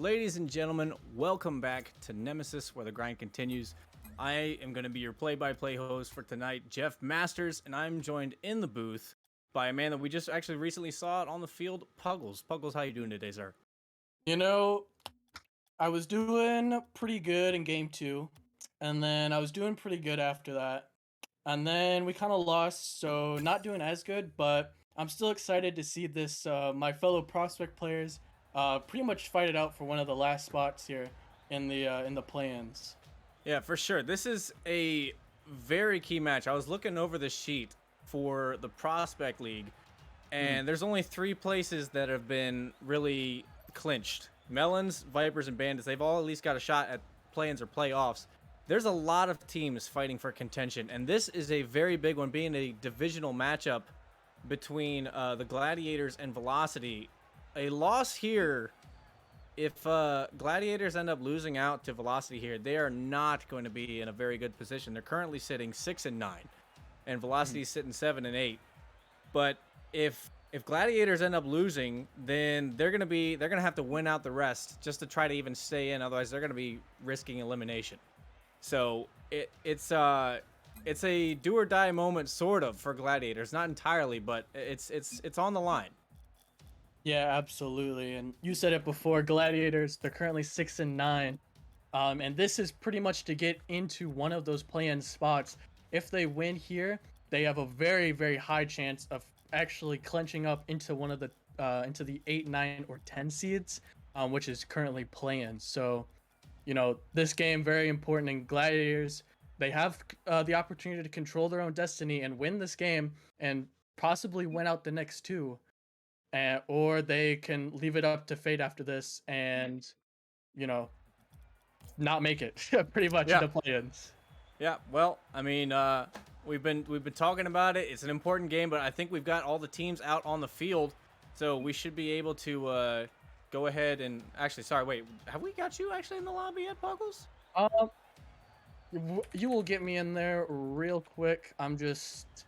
ladies and gentlemen, welcome back to Nemesis, where the grind continues. I am going to be your play-by-play host for tonight, Jeff Masters, and I'm joined in the booth by a man that we just actually recently saw it on the field, Puggles. Puggles, how you doing today, sir? You know, I was doing pretty good in game 2, and then I was doing pretty good after that. And then we kind of lost, so not doing as good, but I'm still excited to see this my fellow prospect players pretty much fight it out for one of the last spots here in the play-ins. Yeah, for sure. This is a very key match. I was looking over the sheet for the Prospect League, and there's only 3 places that have been really clinched. Melons, Vipers, and Bandits, they've all at least got a shot at play-ins or playoffs. There's a lot of teams fighting for contention, and this is a very big one, being a divisional matchup between the Gladiators and Velocity. A loss here, if Gladiators end up losing out to Velocity here, they are not going to be in a very good position. They're currently sitting 6-9, and Velocity is sitting 7-8. But if Gladiators end up losing, then they're gonna have to win out the rest just to try to even stay in. Otherwise, they're gonna be risking elimination. So it's a do or die moment, sort of, for Gladiators. Not entirely, but it's on the line. Yeah, absolutely. And you said it before, Gladiators, they're currently 6-9. And this is pretty much to get into one of those play-in spots. If they win here, they have a very, very high chance of actually clenching up into one of the into the 8, 9, or 10 seeds, which is currently play-in. So, you know, this game very important. And Gladiators, they have the opportunity to control their own destiny and win this game and possibly win out the next 2. Or they can leave it up to fate after this and, you know, not make it pretty much in the play-ins. Yeah, well, I mean, we've been talking about it. It's an important game, but I think we've got all the teams out on the field, so we should be able to go ahead and actually. Sorry, wait, have we got you actually in the lobby yet, Puggles? You will get me in there real quick. I'm just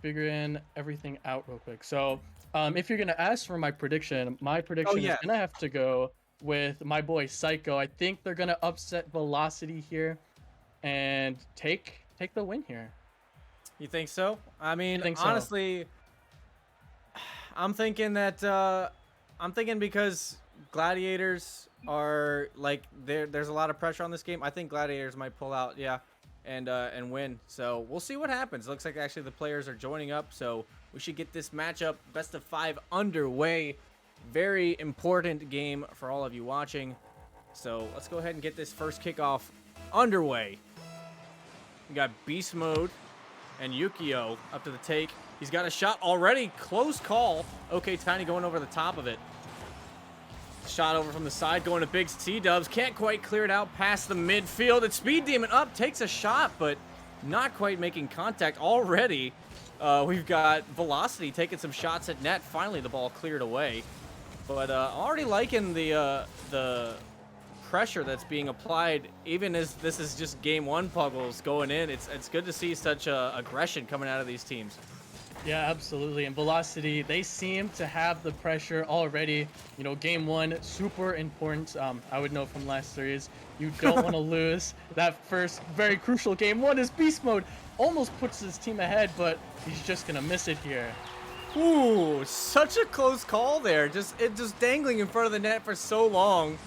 figuring everything out real quick. So, if you're gonna ask for my prediction is gonna have to go with my boy Psycho. I think they're gonna upset Velocity here and take the win here. You think so? I mean, So. honestly, I'm thinking that I'm thinking because Gladiators are like there's a lot of pressure on this game. I think Gladiators might pull out, and win. So we'll see what happens. Looks like actually the players are joining up, so we should get this matchup best of 5 underway. Very important game for all of you watching. So let's go ahead and get this first kickoff underway. We got Beast Mode and Yukio up to the take. He's got a shot already. Close call. Okay, Tiny going over the top of it. Shot over from the side, going to Big C-Dubs. Can't quite clear it out past the midfield. It's Speed Demon up, takes a shot, but not quite making contact already. We've got Velocity taking some shots at net. Finally, the ball cleared away. But already liking the pressure that's being applied, even as this is just game 1, Puggles, going in. It's good to see such aggression coming out of these teams. Yeah, absolutely. And Velocity, they seem to have the pressure already. You know, game 1, super important. I would know from last series, you don't want to lose. That first very crucial game 1 is Beast Mode. Almost puts his team ahead, but he's just going to miss it here. Ooh, such a close call there. Just dangling in front of the net for so long.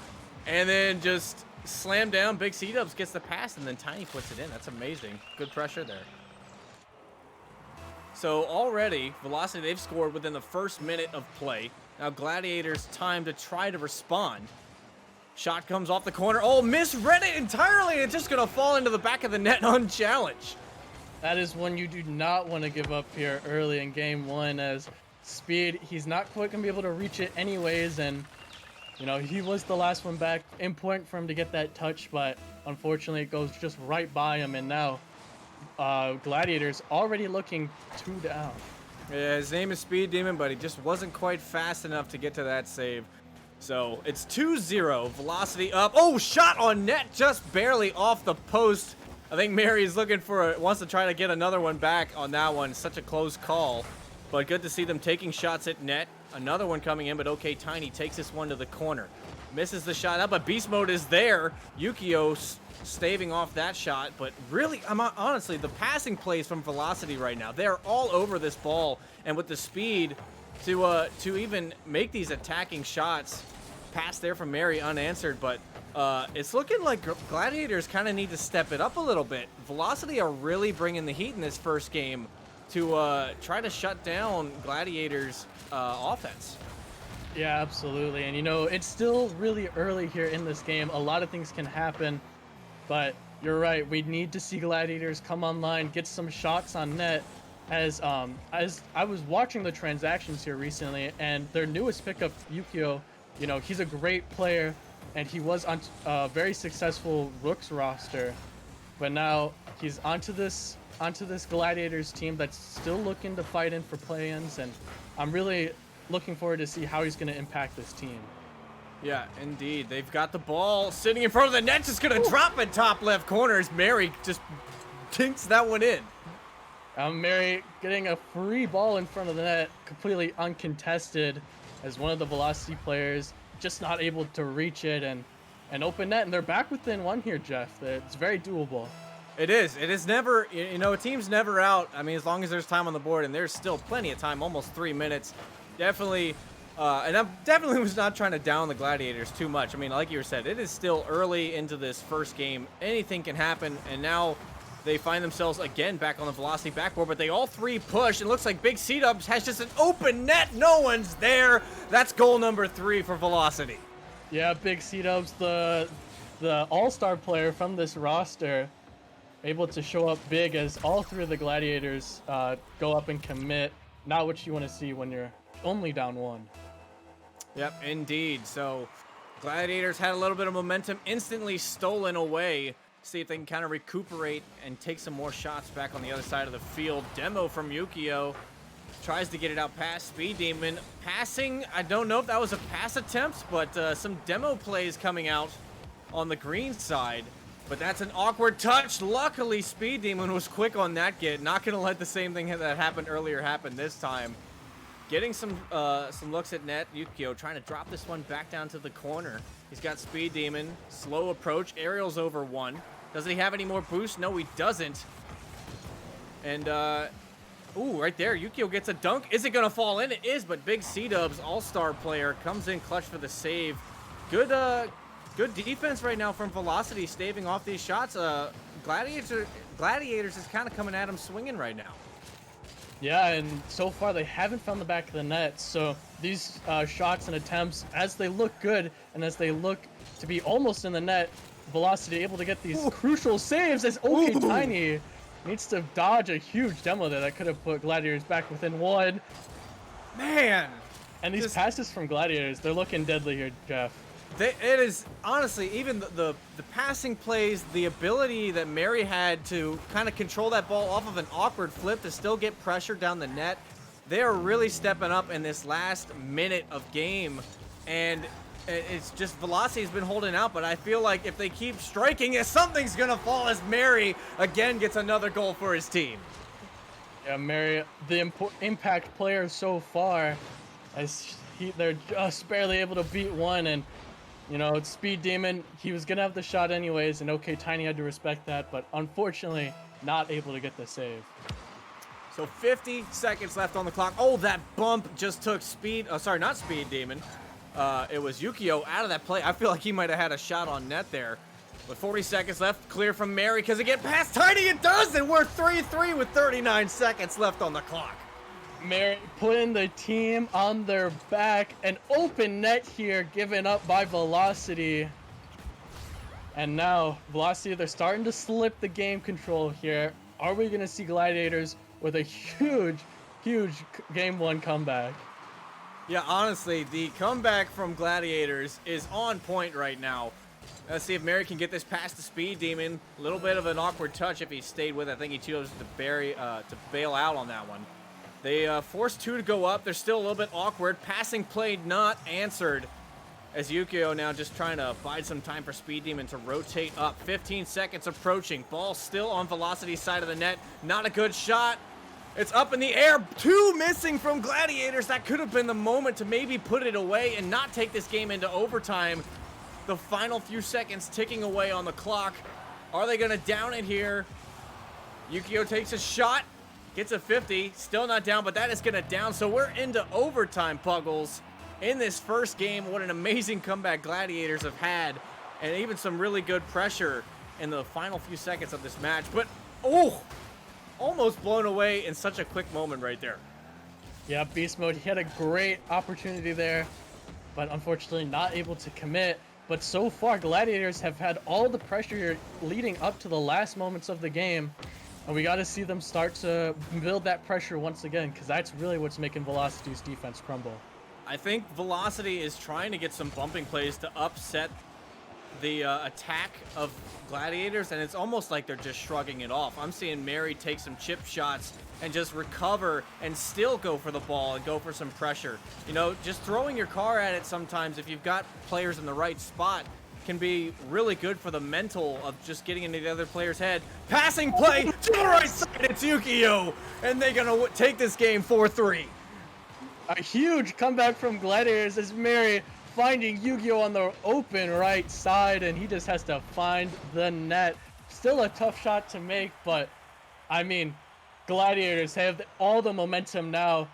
And then just slam down. Big C-Dubs gets the pass, and then Tiny puts it in. That's amazing. Good pressure there. So already, Velocity, they've scored within the first minute of play. Now Gladiators time to try to respond. Shot comes off the corner. Oh, misread it entirely. It's just going to fall into the back of the net unchallenged. That is one you do not want to give up here early in game 1, as Speed, he's not quite going to be able to reach it anyways. And, you know, he was the last one back. Important for him to get that touch, but unfortunately it goes just right by him. And now Gladiators already looking 2 down. Yeah, his name is Speed Demon, but he just wasn't quite fast enough to get to that save. So it's 2-0. Velocity up. Oh, shot on net, just barely off the post. I think Mary is looking for wants to try to get another one back on that one. Such a close call. but good to see them taking shots at net. Another one coming in, but OK Tiny takes this one to the corner. Misses the shot out, but beast mode is there. Yukio staving off that shot, but really, honestly, the passing plays from Velocity right now, they're all over this ball, and with the speed to even make these attacking shots. Pass there from Mary unanswered, but it's looking like Gladiators kind of need to step it up a little bit. Velocity are really bringing the heat in this first game to try to shut down Gladiators' offense. Yeah, absolutely. And, you know, it's still really early here in this game. A lot of things can happen, but you're right. We need to see Gladiators come online, get some shots on net. As I was watching the transactions here recently, and their newest pickup, Yukio, you know, he's a great player, and he was on a very successful Rooks roster, but now he's onto this Gladiators team that's still looking to fight in for play-ins, and I'm really looking forward to see how he's going to impact this team. Yeah, indeed. They've got the ball sitting in front of the net, just going to drop it top left corner as Mary just dinks that one in. Mary getting a free ball in front of the net, completely uncontested, as one of the Velocity players just not able to reach it and open net. And they're back within one here, Jeff. It's very doable. It is. It is never, you know, a team's never out. I mean, as long as there's time on the board, and there's still plenty of time, almost 3 minutes. Definitely, and I definitely was not trying to down the Gladiators too much. I mean, like you said, it is still early into this first game. Anything can happen, and now they find themselves again back on the Velocity backboard, but they all three push. It looks like Big C-Dubs has just an open net. No one's there. That's goal number 3 for Velocity. Yeah, Big C-Dubs, the all-star player from this roster, able to show up big as all 3 of the Gladiators go up and commit. Not what you want to see when you're only down 1. Yep, indeed. So Gladiators had a little bit of momentum instantly stolen away. See if they can kind of recuperate and take some more shots back on the other side of the field. Demo from Yukio. Tries to get it out past Speed Demon. Passing, I don't know if that was a pass attempt, but some demo plays coming out on the green side. But that's an awkward touch. Luckily, Speed Demon was quick on that get. Not going to let the same thing that happened earlier happen this time. Getting some looks at net. Yukio trying to drop this one back down to the corner. He's got Speed Demon. Slow approach. Aerial's over 1. Doesn't he have any more boost? No, he doesn't. And, ooh, right there. Yukio gets a dunk. Is it going to fall in? It is, but Big C-Dubs, all-star player, comes in clutch for the save. Good defense right now from Velocity, staving off these shots. Gladiators is kind of coming at him swinging right now. Yeah, and so far they haven't found the back of the net. So these shots and attempts, as they look good and as they look to be almost in the net, Velocity able to get these crucial saves as OK Tiny needs to dodge a huge demo there that could have put Gladiators back within 1. Man! And these passes from Gladiators, they're looking deadly here, Jeff. It is, honestly, even the passing plays, the ability that Mary had to kind of control that ball off of an awkward flip to still get pressure down the net, they are really stepping up in this last minute of game. And it's just Velocity has been holding out, but I feel like if they keep striking, something's going to fall as Mary again gets another goal for his team. Yeah, Mary, the impact player so far, as they're just barely able to beat 1. And you know, it's Speed Demon. He was going to have the shot anyways, and OK Tiny had to respect that, but unfortunately not able to get the save. So 50 seconds left on the clock. Oh, that bump just took not Speed Demon. It was Yukio out of that play. I feel like he might have had a shot on net there. With 40 seconds left, clear from Mary. Because it get past Tiny? It does, and we're 3-3 with 39 seconds left on the clock. Mary putting the team on their back. An open net here given up by Velocity. And now, Velocity, they're starting to slip the game control here. Are we going to see Gladiators with a huge Game 1 comeback? Yeah, honestly, the comeback from Gladiators is on point right now. Let's see if Mary can get this past the Speed Demon. A little bit of an awkward touch if he stayed with it. I think he chose to bail out on that one. They forced 2 to go up. They're still a little bit awkward. Passing play not answered. As Yukio now just trying to bide some time for Speed Demon to rotate up. 15 seconds approaching. Ball still on Velocity's side of the net. Not a good shot. It's up in the air. 2 missing from Gladiators. That could have been the moment to maybe put it away and not take this game into overtime. The final few seconds ticking away on the clock. Are they going to down it here? Yukio takes a shot. Gets a 50. Still not down, but that is going to down. So we're into overtime, Puggles. In this first game, what an amazing comeback Gladiators have had. And even some really good pressure in the final few seconds of this match. But, oh, almost blown away in such a quick moment right there. Yeah, Beast Mode, he had a great opportunity there, but unfortunately not able to commit. But so far, Gladiators have had all the pressure leading up to the last moments of the game. And we got to see them start to build that pressure once again, because that's really what's making Velocity's defense crumble. I think Velocity is trying to get some bumping plays to upset the attack of Gladiators, and it's almost like they're just shrugging it off. I'm seeing Mary take some chip shots and just recover and still go for the ball and go for some pressure. You know, just throwing your car at it sometimes, if you've got players in the right spot, can be really good for the mental of just getting into the other player's head. Passing play to the right side, it's Yukio, and they're gonna take this game 4-3. A huge comeback from Gladiators as Mary finding Yukio on the open right side, and he just has to find the net. Still a tough shot to make, but I mean, Gladiators have all the momentum now.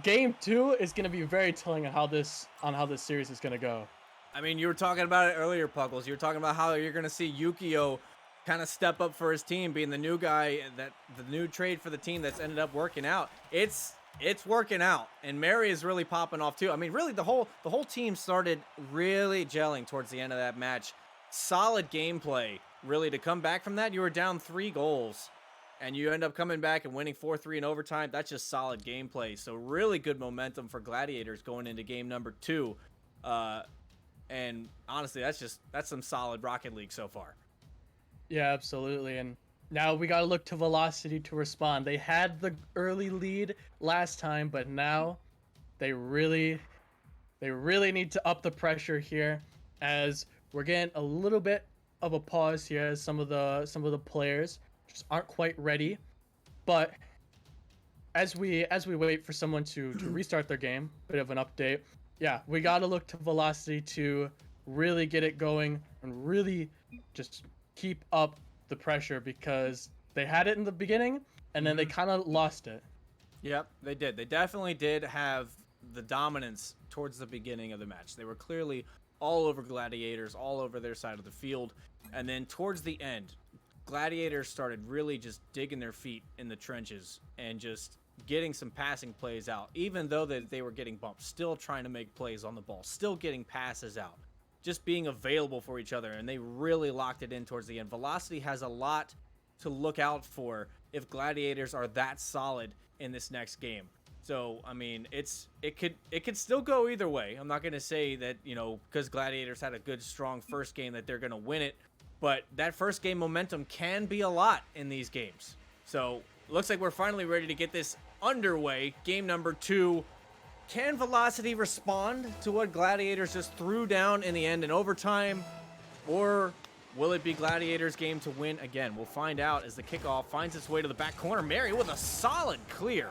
Game 2 is going to be very telling on how this series is going to go. I mean, you were talking about it earlier, Puggles. You were talking about how you're going to see Yukio kind of step up for his team, being the new guy, that the new trade for the team that's ended up working out. It's working out, and Mary is really popping off too. I mean, really, the whole team started really gelling towards the end of that match. Solid gameplay, really, to come back from that. You were down 3 goals, and you end up coming back and winning 4-3 in overtime. That's just solid gameplay. So really good momentum for Gladiators going into game number 2. And honestly, that's some solid Rocket League so far. Yeah, absolutely. And now we got to look to Velocity to respond. They had the early lead last time, but now they really need to up the pressure here, as we're getting a little bit of a pause here as some of the players just aren't quite ready. But as we wait for someone to restart their game, bit of an update. Yeah, we got to look to Velocity to really get it going and really just keep up the pressure, because they had it in the beginning and then they kind of lost it. Yep, they did. They definitely did have the dominance towards the beginning of the match. They were clearly all over Gladiators, all over their side of the field. And then towards the end, Gladiators started really just digging their feet in the trenches and just getting some passing plays out, even though they were getting bumped, still trying to make plays on the ball, still getting passes out, just being available for each other, and they really locked it in towards the end. Velocity has a lot to look out for if Gladiators are that solid in this next game. So, I mean, it could still go either way. I'm not going to say that, you know, because Gladiators had a good, strong first game that they're going to win it, but that first game momentum can be a lot in these games. So, looks like we're finally ready to get this underway. Game number 2. Can Velocity respond to what Gladiators just threw down in the end in overtime? Or will it be Gladiators' game to win again? We'll find out as the kickoff finds its way to the back corner. Mary with a solid clear.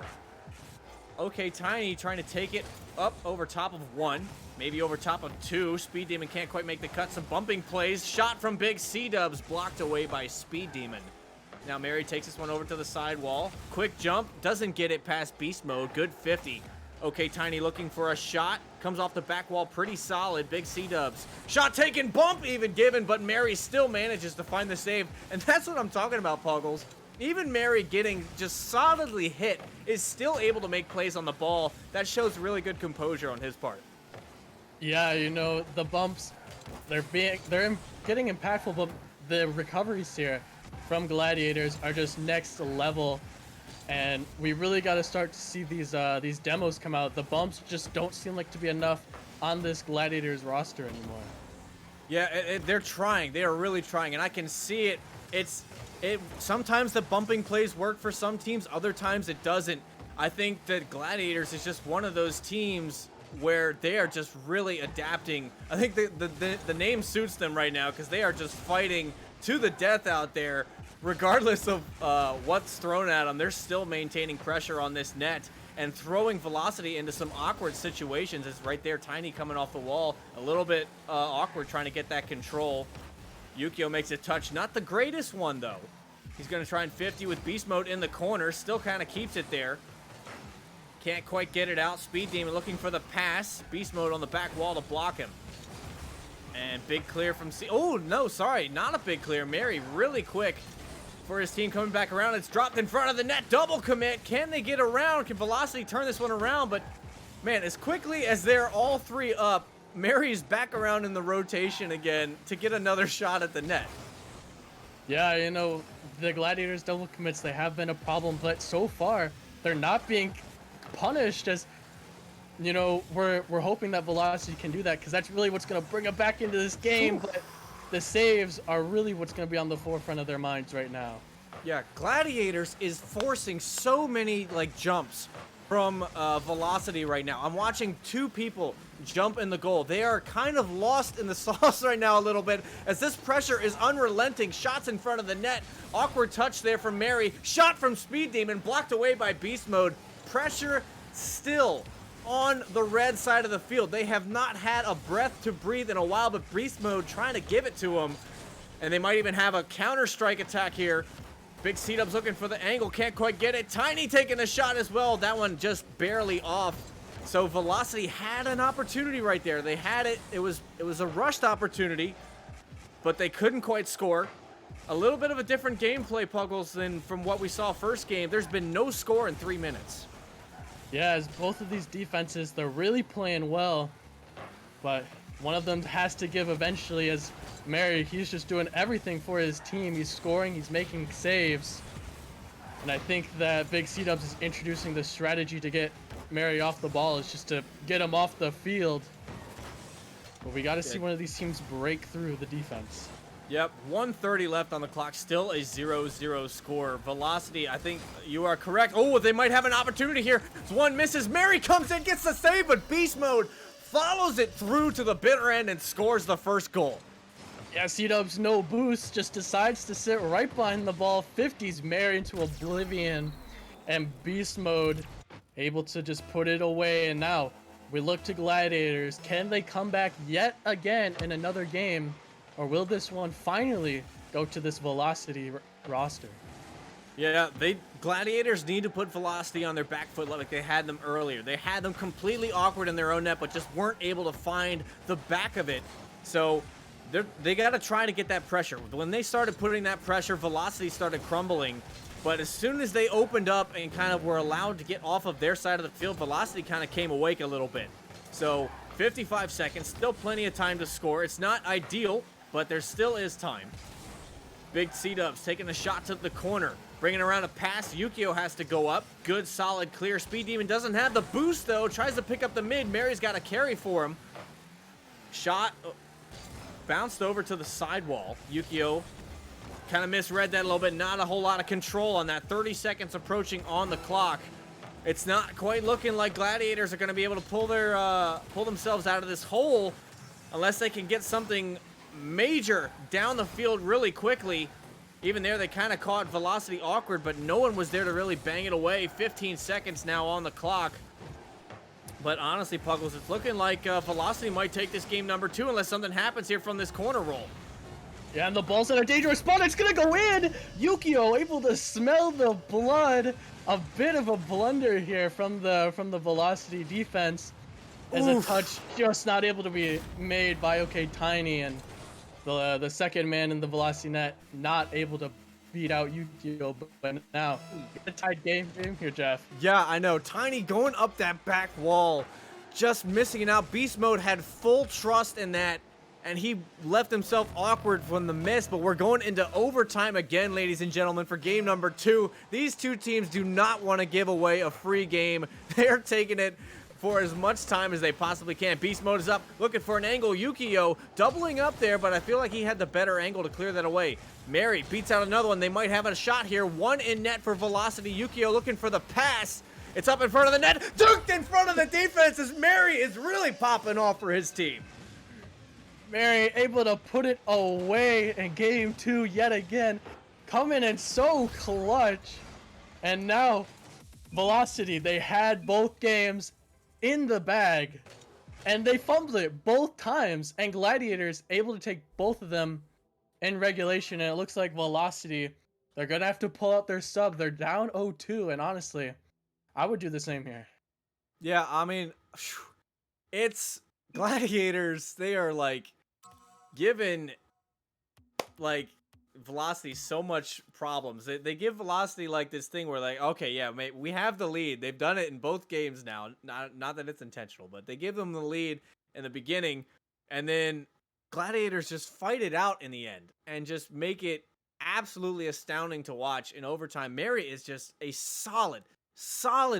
Okay, Tiny trying to take it up over top of 1, maybe over top of 2. Speed Demon can't quite make the cut. Some bumping plays. Shot from Big C-Dubs blocked away by Speed Demon. Now Mary takes this one over to the side wall. Quick jump. Doesn't get it past Beast Mode. Good 50. Okay, Tiny looking for a shot. Comes off the back wall pretty solid. Big C-Dubs. Shot taken. Bump even given, but Mary still manages to find the save. And that's what I'm talking about, Puggles. Even Mary getting just solidly hit is still able to make plays on the ball. That shows really good composure on his part. Yeah, you know, the bumps, they're getting impactful, but the recoveries here from Gladiators are just next level, and we really got to start to see these demos come out. The bumps just don't seem like to be enough on this Gladiators roster anymore. Yeah, they're trying. They are really trying, and I can see it. Sometimes the bumping plays work for some teams, other times it doesn't. I think that Gladiators is just one of those teams where they are just really adapting. I think the name suits them right now, because they are just fighting to the death out there. regardless of what's thrown at them, they're still maintaining pressure on this net and throwing Velocity into some awkward situations. It's right there, Tiny coming off the wall, a little bit awkward trying to get that control. Yukio makes a touch, not the greatest one though. He's going to try and 50 with Beast Mode in the corner, still kind of keeps it there. Can't quite get it out. Speed Demon looking for the pass. Beast Mode on the back wall to block him. And big clear from oh, no, sorry. Not a big clear. Mary really quick for his team coming back around. It's dropped in front of the net. Double commit. Can they get around? Can Velocity turn this one around? But, man, as quickly as they're all three up, Mary's back around in the rotation again to get another shot at the net. Yeah, you know, the Gladiators double commits, they have been a problem, but so far, they're not being punished as, you know, we're hoping that Velocity can do that because that's really what's going to bring them back into this game. But the saves are really what's going to be on the forefront of their minds right now. Yeah, Gladiators is forcing so many like jumps from Velocity right now. I'm watching two people jump in the goal. They are kind of lost in the sauce right now a little bit as this pressure is unrelenting. Shots in front of the net. Awkward touch there from Mary. Shot from Speed Demon, blocked away by Beast Mode. Pressure still on the red side of the field. They have not had a breath to breathe in a while, but Beast Mode trying to give it to them. And they might even have a counter-strike attack here. Big C-Dubs looking for the angle, can't quite get it. Tiny taking a shot as well. That one just barely off. So Velocity had an opportunity right there. They had it. It was a rushed opportunity, but they couldn't quite score. A little bit of a different gameplay, Puggles, than from what we saw first game. There's been no score in 3 minutes. Yeah, as both of these defenses, they're really playing well, but one of them has to give eventually as Mary, he's just doing everything for his team. He's scoring, he's making saves, and I think that Big C-Dubs is introducing the strategy to get Mary off the ball is just to get him off the field. But we got to see one of these teams break through the defense. Yep, 1:30 left on the clock, still a 0-0 score. Velocity, I think you are correct. Oh, they might have an opportunity here. One misses, Mary comes in, gets the save, but Beast Mode follows it through to the bitter end and scores the first goal. Yeah, C-Dubs no boost, just decides to sit right behind the ball, 50s Mary into oblivion, and Beast Mode able to just put it away. And now we look to Gladiators. Can they come back yet again in another game? Or will this one finally go to this Velocity roster? Yeah, Gladiators need to put Velocity on their back foot like they had them earlier. They had them completely awkward in their own net, but just weren't able to find the back of it. So they got to try to get that pressure. When they started putting that pressure, Velocity started crumbling. But as soon as they opened up and kind of were allowed to get off of their side of the field, Velocity kind of came awake a little bit. So 55 seconds, still plenty of time to score. It's not ideal, but there still is time. Big C-Dubs taking a shot to the corner. Bringing around a pass. Yukio has to go up. Good, solid, clear. Speed Demon doesn't have the boost, though. Tries to pick up the mid. Mary's got a carry for him. Shot bounced over to the sidewall. Yukio kind of misread that a little bit. Not a whole lot of control on that. 30 seconds approaching on the clock. It's not quite looking like Gladiators are going to be able to pull themselves out of this hole unless they can get something major down the field really quickly. Even there, they kind of caught Velocity awkward, but no one was there to really bang it away. 15 seconds now on the clock. But honestly, Puggles, it's looking like Velocity might take this game number 2 unless something happens here from this corner roll. Yeah, and the ball's in a dangerous spot. It's going to go in. Yukio able to smell the blood. A bit of a blunder here from the Velocity defense. As a touch just not able to be made by Tiny, and the second man in the Velocity net not able to beat out Yukio. But now a tight game here, Jeff. Yeah, I know. Tiny going up that back wall, just missing it out. Beast Mode had full trust in that, and he left himself awkward from the miss. But we're going into overtime again, ladies and gentlemen, for game number 2. These two teams do not want to give away a free game. They're taking it for as much time as they possibly can. Beast Mode is up, looking for an angle. Yukio doubling up there, but I feel like he had the better angle to clear that away. Mary beats out another one. They might have a shot here. One in net for Velocity. Yukio looking for the pass. It's up in front of the net. Duked in front of the defense as Mary is really popping off for his team. Mary able to put it away in game 2 yet again. coming in so clutch. And now, Velocity, they had both games in the bag. And they fumbled it both times. And Gladiators able to take both of them in regulation. And it looks like Velocity, they're going to have to pull out their sub. They're down 0-2. And honestly, I would do the same here. Yeah, I mean, it's Gladiators. They are like giving like Velocity so much problems. They give Velocity like this thing where like, okay, yeah, mate, we have the lead. They've done it in both games now. Not that it's intentional, but they give them the lead in the beginning, and then Gladiators just fight it out in the end and just make it absolutely astounding to watch in overtime. Mary is just a solid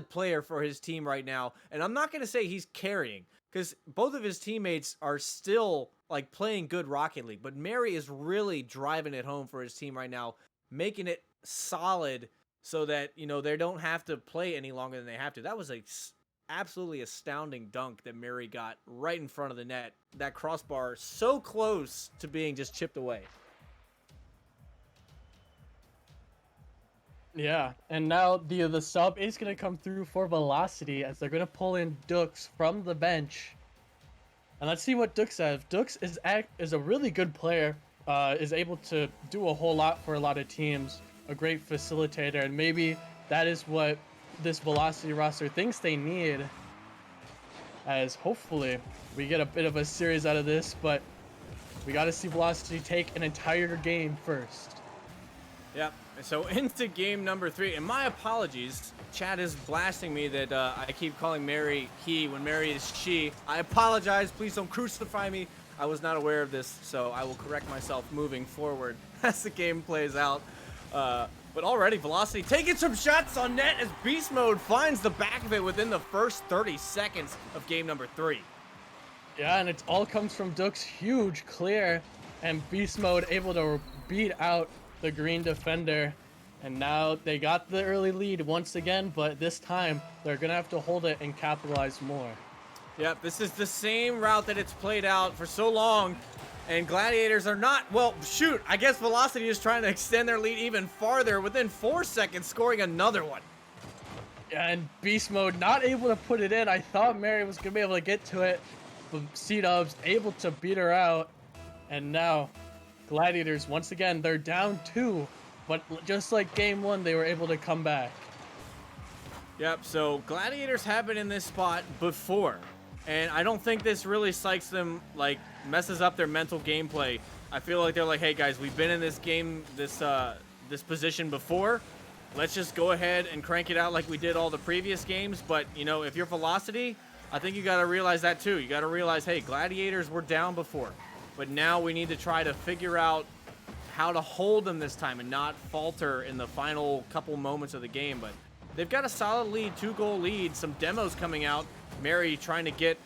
player for his team right now, and I'm not going to say he's carrying because both of his teammates are still like playing good Rocket League, but Mary is really driving it home for his team right now, making it solid so that, you know, they don't have to play any longer than they have to. That was a absolutely astounding dunk that Mary got right in front of the net. That crossbar so close to being just chipped away. Yeah, and now the sub is going to come through for Velocity as they're going to pull in Dux from the bench. And let's see what Dux has. Dux is a really good player, is able to do a whole lot for a lot of teams, a great facilitator, and maybe that is what this Velocity roster thinks they need, as hopefully we get a bit of a series out of this, but we got to see Velocity take an entire game first. Yep. So into game number 3, and my apologies. Chat is blasting me that I keep calling Mary he when Mary is she. I apologize. Please don't crucify me. I was not aware of this, so I will correct myself moving forward as the game plays out. But already Velocity taking some shots on net as Beast Mode finds the back of it within the first 30 seconds of game number 3. Yeah, and it all comes from Duck's huge clear, and Beast Mode able to beat out the green defender. And now they got the early lead once again, but this time they're going to have to hold it and capitalize more. Yep, this is the same route that it's played out for so long. And Gladiators are not, well, shoot, I guess Velocity is trying to extend their lead even farther within 4 seconds, scoring another one. Yeah, and Beast Mode not able to put it in. I thought Mary was going to be able to get to it, but C-Dubs able to beat her out. And now Gladiators, once again, they're down 2. But just like game 1, they were able to come back. Yep, so Gladiators have been in this spot before. And I don't think this really psychs them, like, messes up their mental gameplay. I feel like they're like, hey, guys, we've been in this game, this position before. Let's just go ahead and crank it out like we did all the previous games. But, you know, if you're Velocity, I think you got to realize that, too. You got to realize, hey, Gladiators were down before. But now we need to try to figure out how to hold them this time and not falter in the final couple moments of the game. But they've got a solid lead, 2-goal lead, some demos coming out. Mary trying to get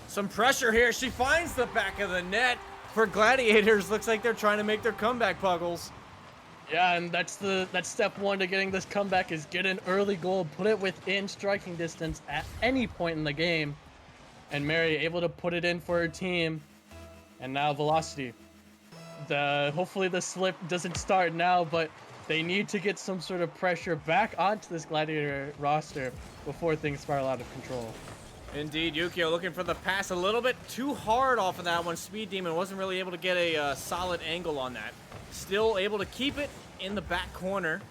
some pressure here. She finds the back of the net for Gladiators. Looks like they're trying to make their comeback, Puggles. Yeah, and that's step 1 to getting this comeback is get an early goal, put it within striking distance at any point in the game. And Mary able to put it in for her team. And now Velocity. Hopefully the slip doesn't start now, but they need to get some sort of pressure back onto this Gladiator roster before things spiral out of control. Indeed, Yukio looking for the pass a little bit too hard off of that one. Speed Demon wasn't really able to get a solid angle on that. Still able to keep it in the back corner.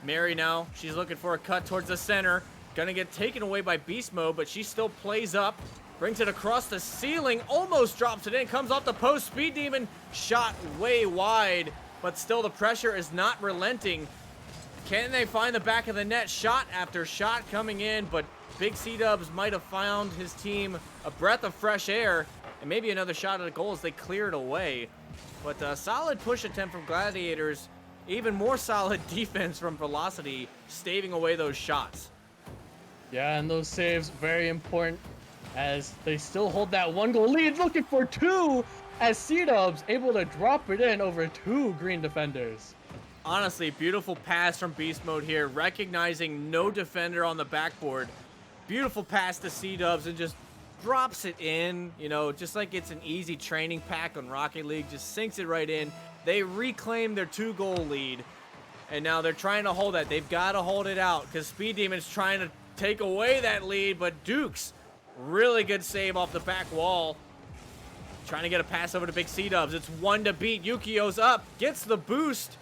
Mary now, she's looking for a cut towards the center. Gonna get taken away by Beast Mode, but she still plays up. Brings it across the ceiling, almost drops it in, comes off the post. Speed Demon shot way wide, but still the pressure is not relenting. Can they find the back of the net? Shot after shot coming in, but Big C-Dubs might have found his team a breath of fresh air, and maybe another shot at a goal as they clear it away. But a solid push attempt from Gladiators, even more solid defense from Velocity, staving away those shots. Yeah, and those saves, very important, as they still hold that 1-goal lead, looking for 2, as C-Dubs able to drop it in over 2 green defenders. Honestly, beautiful pass from Beast Mode here, recognizing no defender on the backboard. Beautiful pass to C-Dubs and just drops it in, you know, just like it's an easy training pack on Rocket League, just sinks it right in. They reclaimed their 2-goal lead, and now they're trying to hold that. They've got to hold it out because Speed Demon's trying to take away that lead, but Dukes, really good save off the back wall. Trying to get a pass over to Big C-Dubs. It's 1 to beat. Yukio's up, gets the boost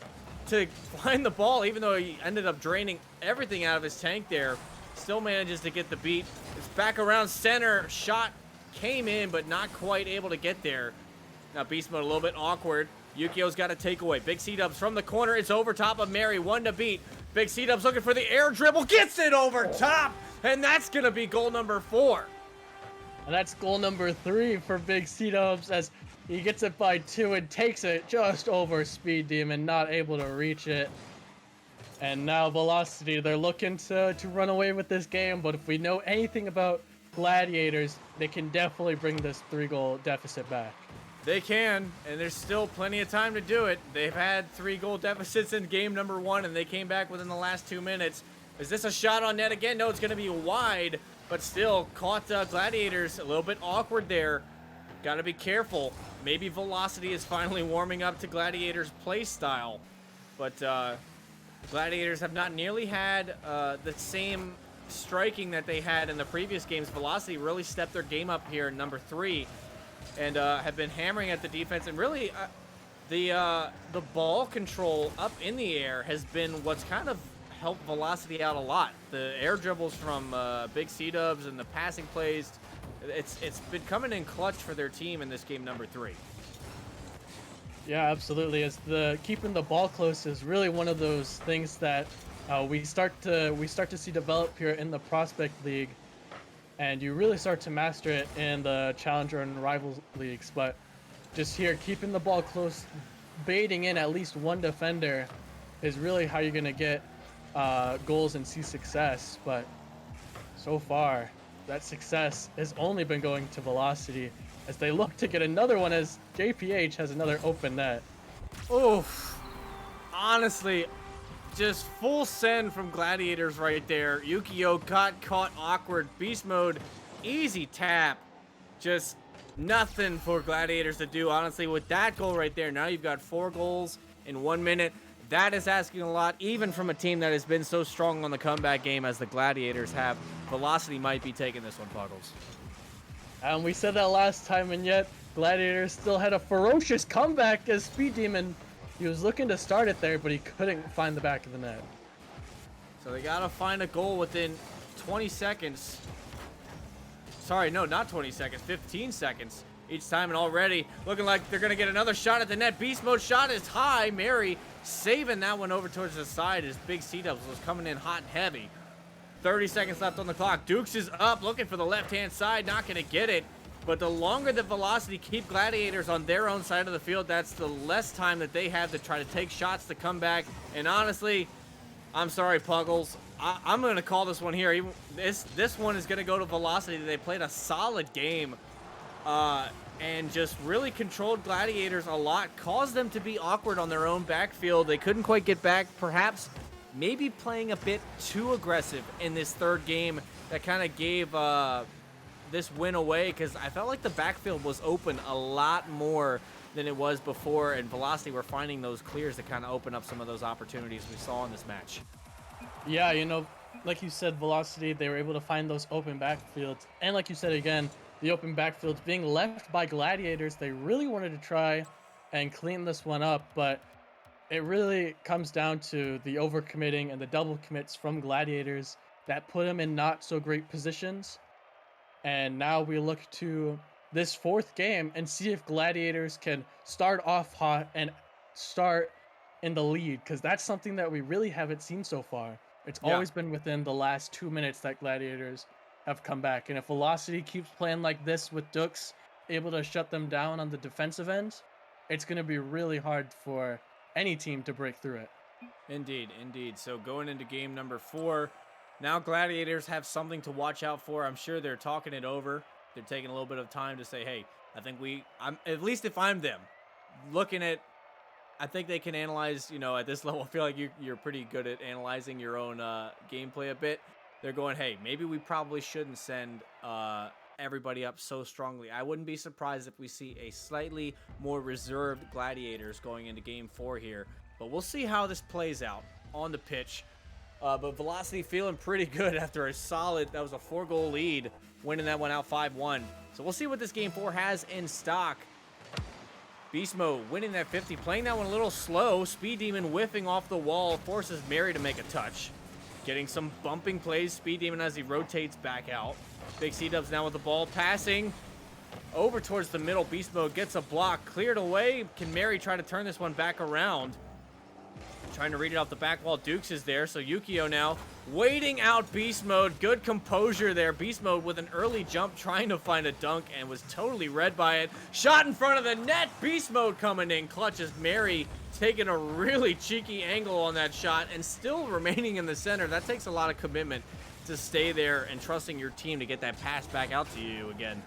to find the ball, even though he ended up draining everything out of his tank there. Still manages to get the beat. It's back around center. Shot came in, but not quite able to get there. Now Beast Mode a little bit awkward. Yukio's got a takeaway. Big C-Dubs from the corner. It's over top of Mary. 1 to beat. Big C-Dubs looking for the air dribble. Gets it over top. And that's going to be goal number 4. And that's goal number 3 for Big C-Dubs as he gets it by 2 and takes it just over Speed Demon, not able to reach it. And now Velocity, they're looking to run away with this game, but if we know anything about Gladiators, they can definitely bring this 3-goal deficit back. They can, and there's still plenty of time to do it. They've had 3-goal deficits in game number 1, and they came back within the last 2 minutes. Is this a shot on net again? No, it's going to be wide, but still caught Gladiators a little bit awkward there. Got to be careful. Maybe Velocity is finally warming up to Gladiators' play style, but Gladiators have not nearly had the same striking that they had in the previous games. Velocity really stepped their game up here in number 3 and have been hammering at the defense, and really the ball control up in the air has been what's kind of helped Velocity out a lot. The air dribbles from Big C-Dubs and the passing plays, it's been coming in clutch for their team in this game number 3. Yeah, absolutely. As keeping the ball close is really one of those things that we start to see develop here in the Prospect League, and you really start to master it in the Challenger and Rivals leagues. But just here, keeping the ball close, baiting in at least one defender, is really how you're gonna get goals and see success. But so far, that success has only been going to Velocity as they look to get another one, as JPH has another open net. Oof. Honestly, just full send from Gladiators right there. Yukio got caught awkward. Beast Mode, easy tap. Just nothing for Gladiators to do, honestly, with that goal right there. Now you've got 4 goals in 1 minute. That is asking a lot, even from a team that has been so strong on the comeback game as the Gladiators have. Velocity might be taking this one, Puggles. And we said that last time, and yet Gladiators still had a ferocious comeback as Speed Demon, he was looking to start it there, but he couldn't find the back of the net. So they gotta find a goal within 20 seconds. Sorry, no, not 20 seconds, 15 seconds each time, and already looking like they're gonna get another shot at the net. Beast Mode shot is high. Mary saving that one over towards the side as Big C-Dubs was coming in hot and heavy. 30 seconds left on the clock. Dukes is up, looking for the left-hand side, not gonna get it. But the longer the Velocity keep Gladiators on their own side of the field, that's the less time that they have to try to take shots to come back. And honestly, I'm sorry, Puggles. I'm going to call this one here. This one is going to go to Velocity. They played a solid game and just really controlled Gladiators a lot, caused them to be awkward on their own backfield. They couldn't quite get back, perhaps maybe playing a bit too aggressive in this third game. That kind of gave this win away, because I felt like the backfield was open a lot more than it was before, and Velocity were finding those clears to kind of open up some of those opportunities we saw in this match. Yeah, you know, like you said, Velocity, they were able to find those open backfields. And like you said again, the open backfields being left by Gladiators, they really wanted to try and clean this one up, but it really comes down to the overcommitting and the double commits from Gladiators that put them in not so great positions. And now we look to this fourth game and see if Gladiators can start off hot and start in the lead, because that's something that we really haven't seen so far. It's always been within the last 2 minutes that Gladiators have come back. And if Velocity keeps playing like this with Dux able to shut them down on the defensive end, it's going to be really hard for any team to break through it. Indeed, indeed. So going into game number 4, now Gladiators have something to watch out for. I'm sure they're talking it over. They're taking a little bit of time to say, hey, I think I'm at least if I'm them, looking at, I think they can analyze, you know, at this level. I feel like you're pretty good at analyzing your own gameplay a bit. They're going, hey, maybe we probably shouldn't send everybody up so strongly. I wouldn't be surprised if we see a slightly more reserved Gladiators going into game 4 here. But we'll see how this plays out on the pitch. But Velocity feeling pretty good after a solid, that was a 4-goal lead, winning that one out 5-1. So we'll see what this game 4 has in stock. Beast Mode winning that 50, playing that one a little slow. Speed Demon whiffing off the wall, forces Mary to make a touch. Getting some bumping plays, Speed Demon as he rotates back out. Big C-Dubs now with the ball, passing over towards the middle. Beast Mode gets a block, cleared away. Can Mary try to turn this one back around? Trying to read it off the back wall. Dukes is there, so Yukio now waiting out Beast Mode. Good composure there. Beast Mode with an early jump, trying to find a dunk, and was totally read by it. Shot in front of the net. Beast Mode coming in. Clutches Mary, taking a really cheeky angle on that shot, and still remaining in the center. That takes a lot of commitment to stay there and trusting your team to get that pass back out to you again.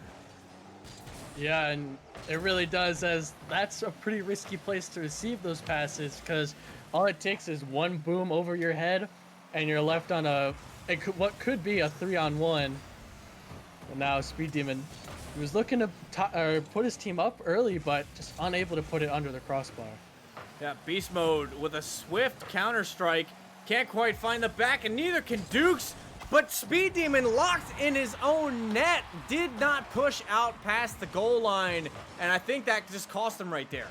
Yeah, and it really does, as that's a pretty risky place to receive those passes, because all it takes is one boom over your head, and you're left on what could be a 3-on-1. And now Speed Demon, he was looking to put his team up early, but just unable to put it under the crossbar. Yeah, Beast Mode with a swift counter strike. Can't quite find the back, and neither can Dukes. But Speed Demon locked in his own net. Did not push out past the goal line. And I think that just cost him right there.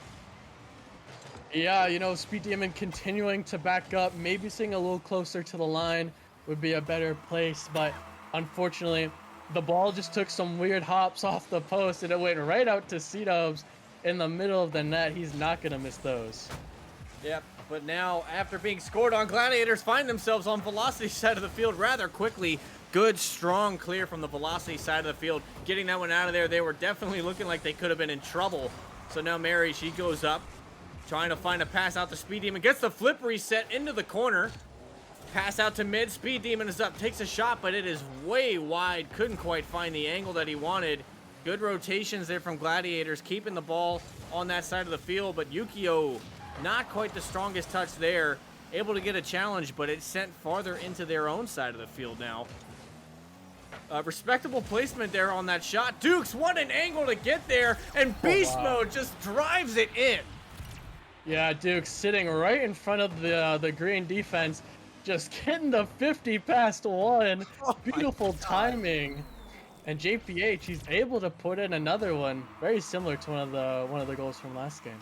Yeah, you know, Speed Demon continuing to back up, maybe staying a little closer to the line would be a better place, but unfortunately, the ball just took some weird hops off the post, and it went right out to C-Dubs in the middle of the net. He's not going to miss those. Yep, but now, after being scored on, Gladiators find themselves on Velocity side of the field rather quickly. Good, strong clear from the Velocity side of the field. Getting that one out of there, they were definitely looking like they could have been in trouble. So now Mary, she goes up, trying to find a pass out to Speed Demon. Gets the flip reset into the corner. Pass out to mid. Speed Demon is up. Takes a shot, but it is way wide. Couldn't quite find the angle that he wanted. Good rotations there from Gladiators, keeping the ball on that side of the field. But Yukio, not quite the strongest touch there. Able to get a challenge, but it's sent farther into their own side of the field now. Respectable placement there on that shot. Dukes, what an angle to get there. And Beast Mode just drives it in. Yeah, Duke sitting right in front of the green defense, just getting the 50 past one. Oh, beautiful timing. And JPH, he's able to put in another one, very similar to one of the goals from last game.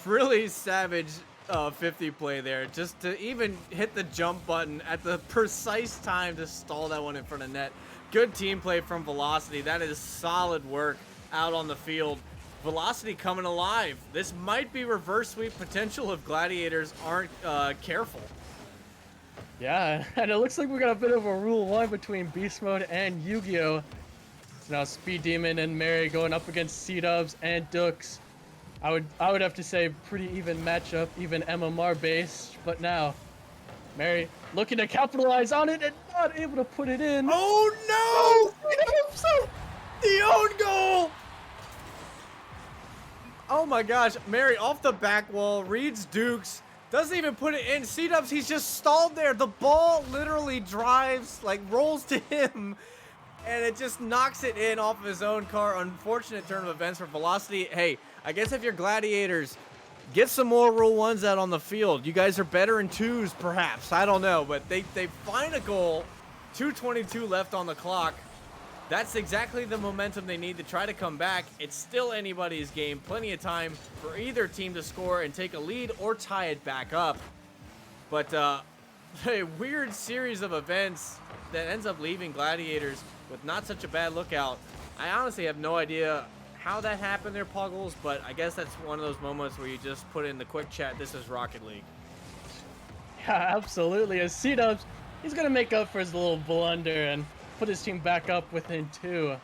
Really savage 50 play there, just to even hit the jump button at the precise time to stall that one in front of net. Good team play from Velocity. That is solid work out on the field. Velocity coming alive. This might be reverse sweep potential if Gladiators aren't careful. Yeah, and it looks like we got a bit of a Rule 1 between Beast Mode and Yu-Gi-Oh! So now Speed Demon and Mary going up against C-Dubs and Dukes. I would have to say pretty even matchup, even MMR based, but now Mary looking to capitalize on it and not able to put it in. Oh no! The own goal! Oh my gosh, Mary off the back wall, reads Dukes, doesn't even put it in. C-Dubs, he's just stalled there. The ball literally drives, like rolls to him, and it just knocks it in off of his own car. Unfortunate turn of events for Velocity. Hey, I guess if you're Gladiators, get some more Rule 1s out on the field. You guys are better in 2s, perhaps. I don't know, but they find a goal. 2:22 left on the clock. That's exactly the momentum they need to try to come back. It's still anybody's game. Plenty of time for either team to score and take a lead or tie it back up. But a weird series of events that ends up leaving Gladiators with not such a bad lookout. I honestly have no idea how that happened there, Puggles, but I guess that's one of those moments where you just put in the quick chat, this is Rocket League. Yeah, absolutely. As C-Dubs, he's going to make up for his little blunder and put his team back up within 2.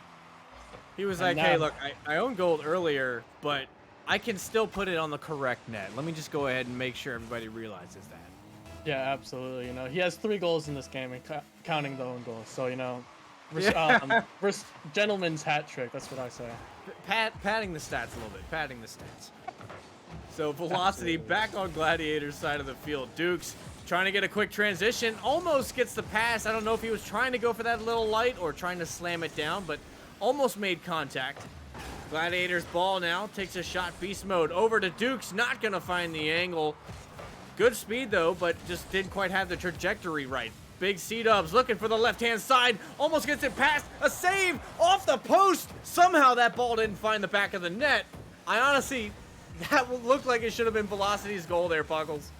He was like, hey, look, I owned gold earlier, but I can still put it on the correct net. Let me just go ahead and make sure everybody realizes that. Yeah, absolutely. You know, he has 3 goals in this game, counting the own goals. So, you know, gentleman's hat trick. That's what I say. Padding the stats a little bit. Padding the stats. So Velocity back on Gladiators' side of the field. Dukes trying to get a quick transition. Almost gets the pass. I don't know if he was trying to go for that little light or trying to slam it down, but almost made contact. Gladiators ball now, takes a shot, beast mode, over to Dukes, not gonna find the angle. Good speed though, but just didn't quite have the trajectory right. Big C-dubs looking for the left-hand side, almost gets it past, a save off the post. Somehow that ball didn't find the back of the net. I honestly, that looked like it should have been Velocity's goal there, Puckles.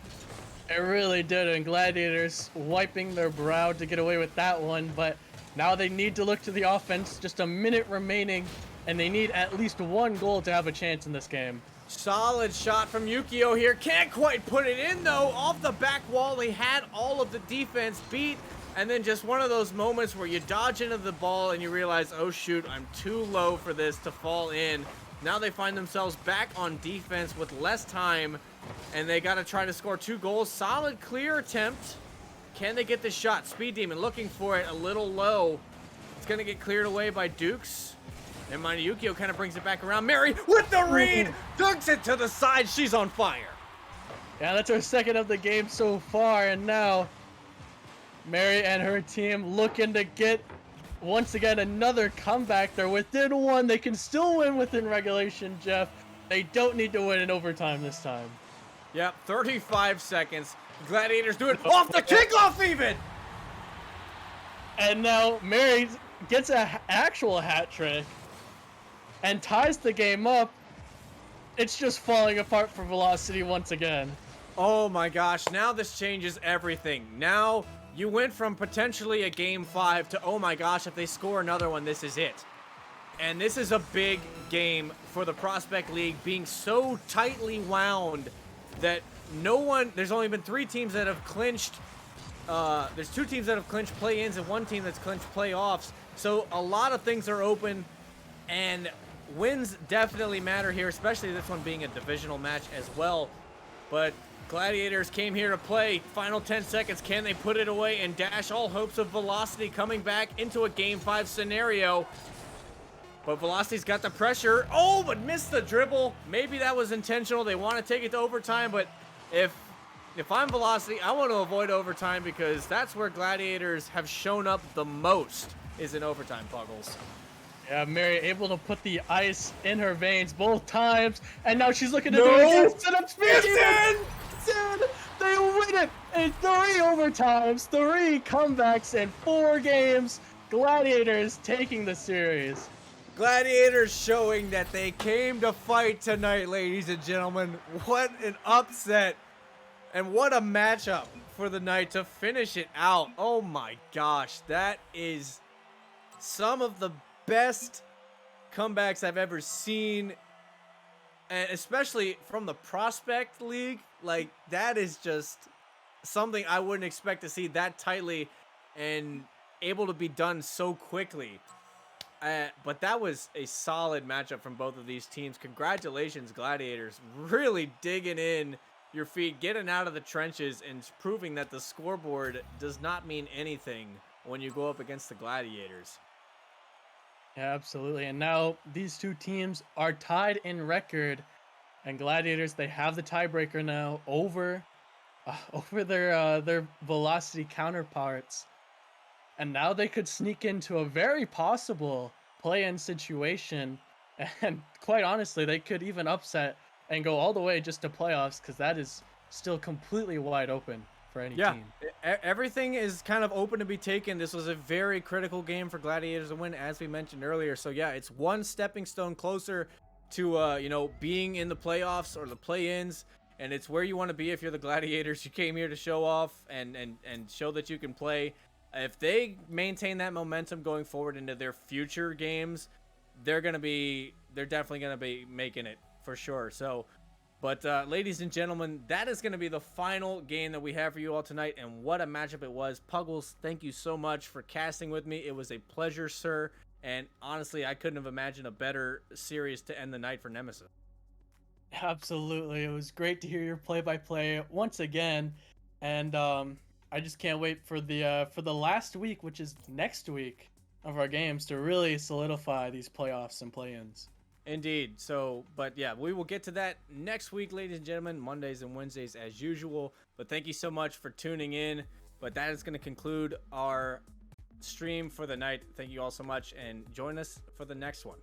It really did, and Gladiators wiping their brow to get away with that one, but now they need to look to the offense, just a minute remaining, and they need at least one goal to have a chance in this game. Solid shot from Yukio here. Can't quite put it in, though. Off the back wall, he had all of the defense beat. And then just one of those moments where you dodge into the ball and you realize, oh, shoot, I'm too low for this to fall in. Now they find themselves back on defense with less time. And they got to try to score 2 goals. Solid clear attempt. Can they get the shot? Speed Demon looking for it a little low. It's going to get cleared away by Dukes. And mind you, Yukio kind of brings it back around. Mary with the read, dunks it to the side. She's on fire. Yeah, that's her second of the game so far. And now Mary and her team looking to get, once again, another comeback. They're within 1. They can still win within regulation, Jeff. They don't need to win in overtime this time. Yep, 35 seconds. Gladiators do it off the kickoff even. And now Mary gets an actual hat trick and ties the game up. It's just falling apart for Velocity once again. Oh my gosh, now this changes everything. Now you went from potentially a game 5 to, oh my gosh, if they score another one, this is it. And this is a big game for the Prospect League, being so tightly wound that there's only been 3 teams that have clinched. There's 2 teams that have clinched play-ins and 1 team that's clinched playoffs. So a lot of things are open, and wins definitely matter here, especially this one being a divisional match as well. But Gladiators came here to play. Final 10 seconds. Can they put it away and dash all hopes of Velocity coming back into a Game 5 scenario? But Velocity's got the pressure. Oh, but missed the dribble. Maybe that was intentional. They want to take it to overtime, but if I'm Velocity, I want to avoid overtime because that's where Gladiators have shown up the most, is in overtime, Puggles. Yeah, Mary able to put the ice in her veins both times, and now she's looking to do it again. Set up speed. It's in! They win it in 3 overtimes, 3 comebacks, in 4 games. Gladiators taking the series. Gladiators showing that they came to fight tonight, ladies and gentlemen. What an upset. And what a matchup for the night to finish it out. Oh my gosh, that is some of the best comebacks I've ever seen, and especially from the Prospect League. Like, that is just something I wouldn't expect to see that tightly and able to be done so quickly. But that was a solid matchup from both of these teams. Congratulations, Gladiators, really digging in your feet, getting out of the trenches, and proving that the scoreboard does not mean anything when you go up against the Gladiators. Yeah, absolutely. And now these 2 teams are tied in record, and Gladiators, they have the tiebreaker now over their Velocity counterparts. And now they could sneak into a very possible play-in situation, and quite honestly, they could even upset and go all the way just to playoffs, because that is still completely wide open for any team. Everything is kind of open to be taken. This was a very critical game for Gladiators to win, as we mentioned earlier. So yeah, it's one stepping stone closer to being in the playoffs or the play-ins, and it's where you want to be if you're the Gladiators. You came here to show off and show that you can play. If they maintain that momentum going forward into their future games, they're definitely gonna be making it for sure. So, but ladies and gentlemen, that is gonna be the final game that we have for you all tonight, and what a matchup it was. Puggles, thank you so much for casting with me. It was a pleasure, sir, and honestly, I couldn't have imagined a better series to end the night for Nemesis. Absolutely, it was great to hear your play-by-play once again, and I just can't wait for the last week, which is next week, of our games to really solidify these playoffs and play-ins. Indeed. So, but yeah, we will get to that next week, ladies and gentlemen, Mondays and Wednesdays as usual. But thank you so much for tuning in. But that is going to conclude our stream for the night. Thank you all so much, and join us for the next one.